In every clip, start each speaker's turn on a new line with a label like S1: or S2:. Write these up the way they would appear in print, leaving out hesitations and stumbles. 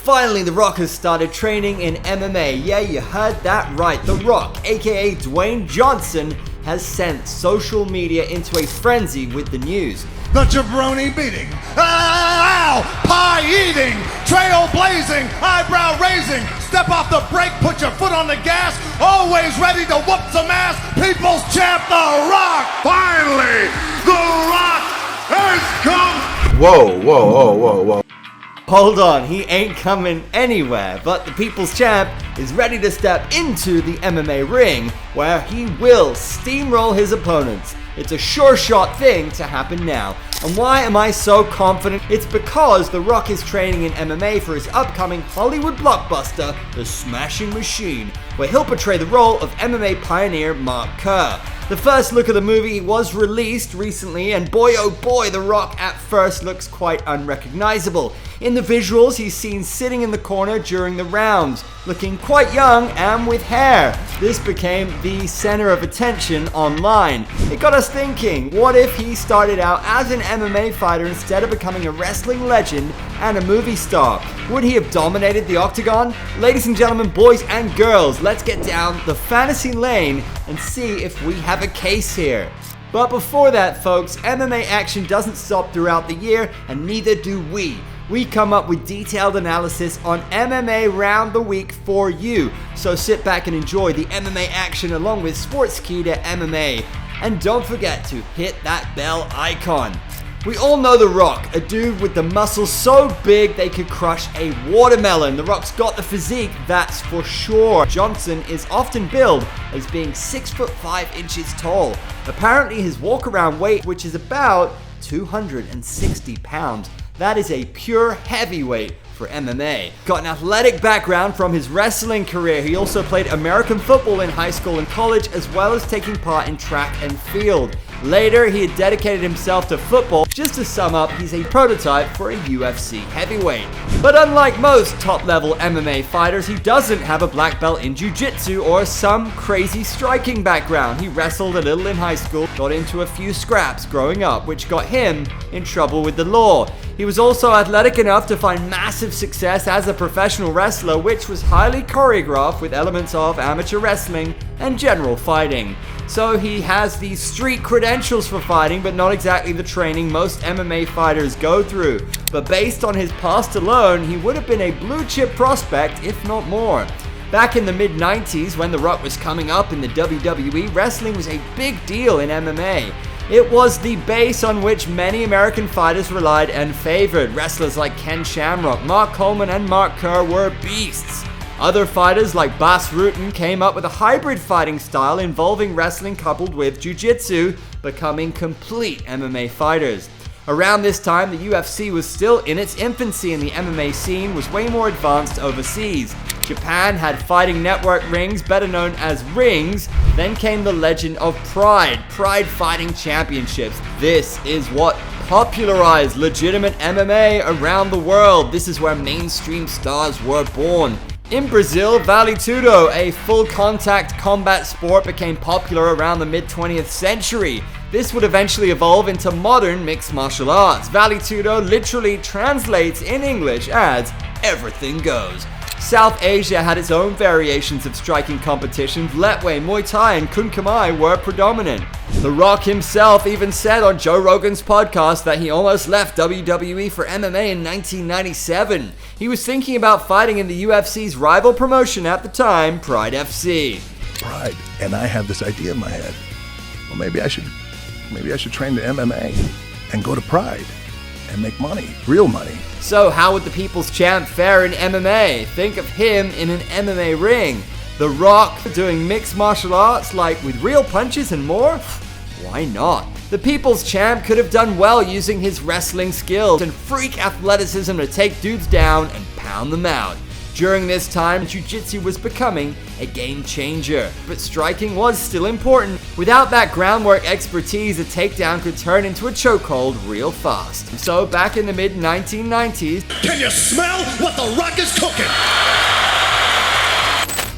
S1: finally, The Rock has started training in MMA. Yeah, you heard that right. The Rock, aka Dwayne Johnson, has sent social media into a frenzy with the news.
S2: The jabroni beating, pie eating, trail-blazing, eyebrow raising, step off the brake, put your foot on the gas, always ready to whoop some ass, people's champ, The Rock! Finally, The Rock has come!
S3: Whoa.
S1: Hold on, he ain't coming anywhere, but the People's Champ is ready to step into the MMA ring, where he will steamroll his opponents. It's a sure shot thing to happen now. And why am I so confident? It's because The Rock is training in MMA for his upcoming Hollywood blockbuster, The Smashing Machine, where he'll portray the role of MMA pioneer Mark Kerr. The first look of the movie was released recently, and boy oh boy, The Rock at first looks quite unrecognizable. In the visuals, he's seen sitting in the corner during the rounds, looking quite young and with hair. This became the center of attention online. It got us thinking, what if he started out as an MMA fighter instead of becoming a wrestling legend and a movie star? Would he have dominated the octagon? Ladies and gentlemen, boys and girls, let's get down the fantasy lane and see if we have a case here. But before that, folks, MMA action doesn't stop throughout the year, and neither do we. We come up with detailed analysis on MMA round the week for you. So sit back and enjoy the MMA action along with Sportskeeda MMA. And don't forget to hit that bell icon. We all know The Rock, a dude with the muscles so big they could crush a watermelon. The Rock's got the physique, that's for sure. Johnson is often billed as being 6'5" tall. Apparently his walk-around weight, which is about 260 pounds. That is a pure heavyweight for MMA. Got an athletic background from his wrestling career. He also played American football in high school and college, as well as taking part in track and field. Later, he had dedicated himself to football. Just to sum up, he's a prototype for a UFC heavyweight. But unlike most top-level MMA fighters, he doesn't have a black belt in jiu-jitsu or some crazy striking background. He wrestled a little in high school, got into a few scraps growing up, which got him in trouble with the law. He was also athletic enough to find massive success as a professional wrestler, which was highly choreographed with elements of amateur wrestling and general fighting. So he has these street credentials for fighting, but not exactly the training most MMA fighters go through. But based on his past alone, he would have been a blue chip prospect, if not more. Back in the mid-90s, when The Rock was coming up in the WWE, wrestling was a big deal in MMA. It was the base on which many American fighters relied and favored. Wrestlers like Ken Shamrock, Mark Coleman, and Mark Kerr were beasts. Other fighters like Bas Rutten came up with a hybrid fighting style involving wrestling coupled with jiu-jitsu, becoming complete MMA fighters. Around this time, the UFC was still in its infancy and the MMA scene was way more advanced overseas. Japan had Fighting Network rings, better known as rings. Then came the legend of Pride Fighting Championships. This is what popularized legitimate MMA around the world. This is where mainstream stars were born. In Brazil, Vale Tudo, a full-contact combat sport, became popular around the mid-20th century. This would eventually evolve into modern mixed martial arts. Vale Tudo literally translates in English as everything goes. South Asia had its own variations of striking competitions. Letway, Muay Thai, and Kun Khmer were predominant. The Rock himself even said on Joe Rogan's podcast that he almost left WWE for MMA in 1997. He was thinking about fighting in the UFC's rival promotion at the time, Pride FC.
S3: Pride, and I have this idea in my head. Well, maybe I should train to MMA and go to Pride and make money, real money.
S1: So how would the People's Champ fare in MMA? Think of him in an MMA ring. The Rock doing mixed martial arts, like with real punches and more? Why not? The People's Champ could have done well using his wrestling skills and freak athleticism to take dudes down and pound them out. During this time, jiu-jitsu was becoming a game changer, but striking was still important. Without that groundwork expertise, a takedown could turn into a chokehold real fast. So back in the mid-1990s,
S2: Can you smell what The Rock is cooking?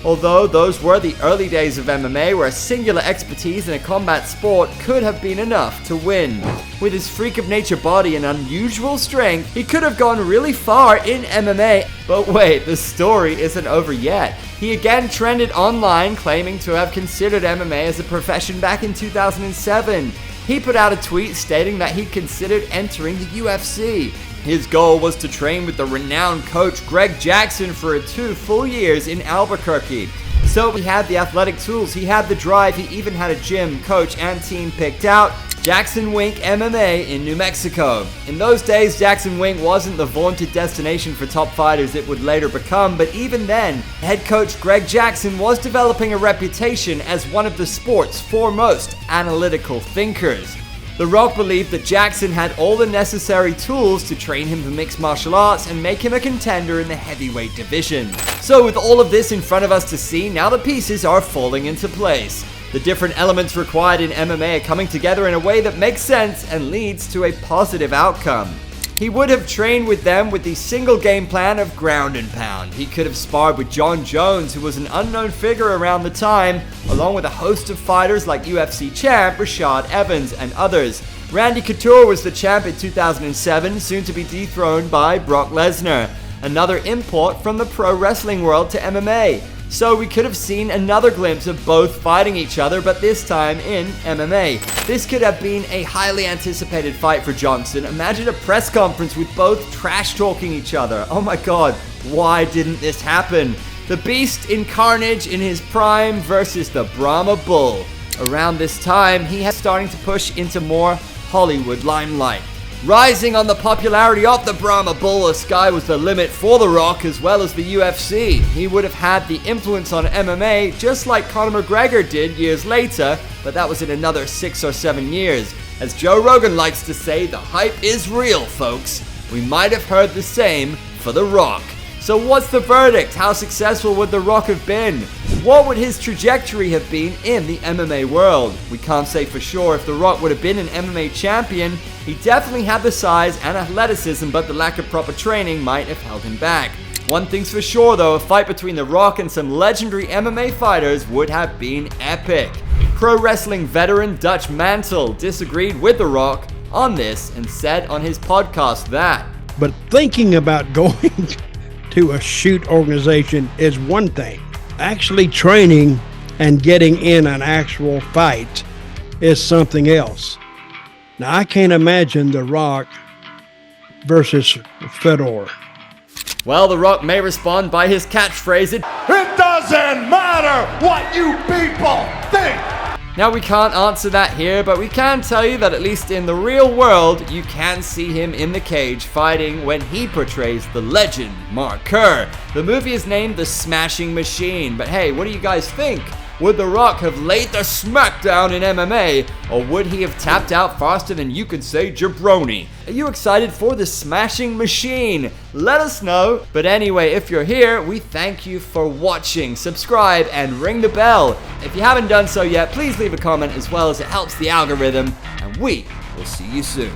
S1: although those were the early days of MMA where a singular expertise in a combat sport could have been enough to win. With his freak of nature body and unusual strength, he could have gone really far in MMA. But wait, the story isn't over yet. He again trended online, claiming to have considered MMA as a profession back in 2007. He put out a tweet stating that he considered entering the UFC. His goal was to train with the renowned coach Greg Jackson for 2 full years in Albuquerque. So he had the athletic tools, he had the drive, he even had a gym, coach, and team picked out. Jackson Wink MMA in New Mexico. In those days, Jackson Wink wasn't the vaunted destination for top fighters it would later become, but even then, head coach Greg Jackson was developing a reputation as one of the sport's foremost analytical thinkers. The Rock believed that Jackson had all the necessary tools to train him for mixed martial arts and make him a contender in the heavyweight division. So with all of this in front of us to see, now the pieces are falling into place. The different elements required in MMA are coming together in a way that makes sense and leads to a positive outcome. He would have trained with them with the single game plan of ground and pound. He could have sparred with John Jones, who was an unknown figure around the time, along with a host of fighters like UFC champ Rashad Evans and others. Randy Couture was the champ in 2007, soon to be dethroned by Brock Lesner, another import from the pro wrestling world to MMA. So we could have seen another glimpse of both fighting each other, but this time in MMA. This could have been a highly anticipated fight for Johnson. Imagine a press conference with both trash-talking each other. Oh my god, why didn't this happen? The Beast in Carnage in his prime versus the Brahma Bull. Around this time, he was starting to push into more Hollywood limelight. Rising on the popularity of the Brahma Bull, the sky was the limit for The Rock as well as the UFC. He would have had the influence on MMA just like Conor McGregor did years later, but that was in another 6 or 7 years. As Joe Rogan likes to say, the hype is real, folks. We might have heard the same for The Rock. So what's the verdict? How successful would The Rock have been? What would his trajectory have been in the MMA world? We can't say for sure if The Rock would have been an MMA champion. He definitely had the size and athleticism, but the lack of proper training might have held him back. One thing's for sure though, a fight between The Rock and some legendary MMA fighters would have been epic. Pro wrestling veteran Dutch Mantle disagreed with The Rock on this and said on his podcast that,
S4: but thinking about going to a shoot organization is one thing. Actually training and getting in an actual fight is something else. Now, I can't imagine The Rock versus Fedor.
S1: Well, The Rock may respond by his catchphrase,
S2: It doesn't matter what you people think.
S1: Now, we can't answer that here, but we can tell you that at least in the real world, you can see him in the cage fighting when he portrays the legend Mark Kerr. The movie is named The Smashing Machine, but hey, what do you guys think? Would The Rock have laid the smackdown in MMA, or would he have tapped out faster than you could say jabroni? Are you excited for The Smashing Machine? Let us know. But anyway, if you're here, we thank you for watching. Subscribe and ring the bell. If you haven't done so yet, please leave a comment as well, as it helps the algorithm, and we will see you soon.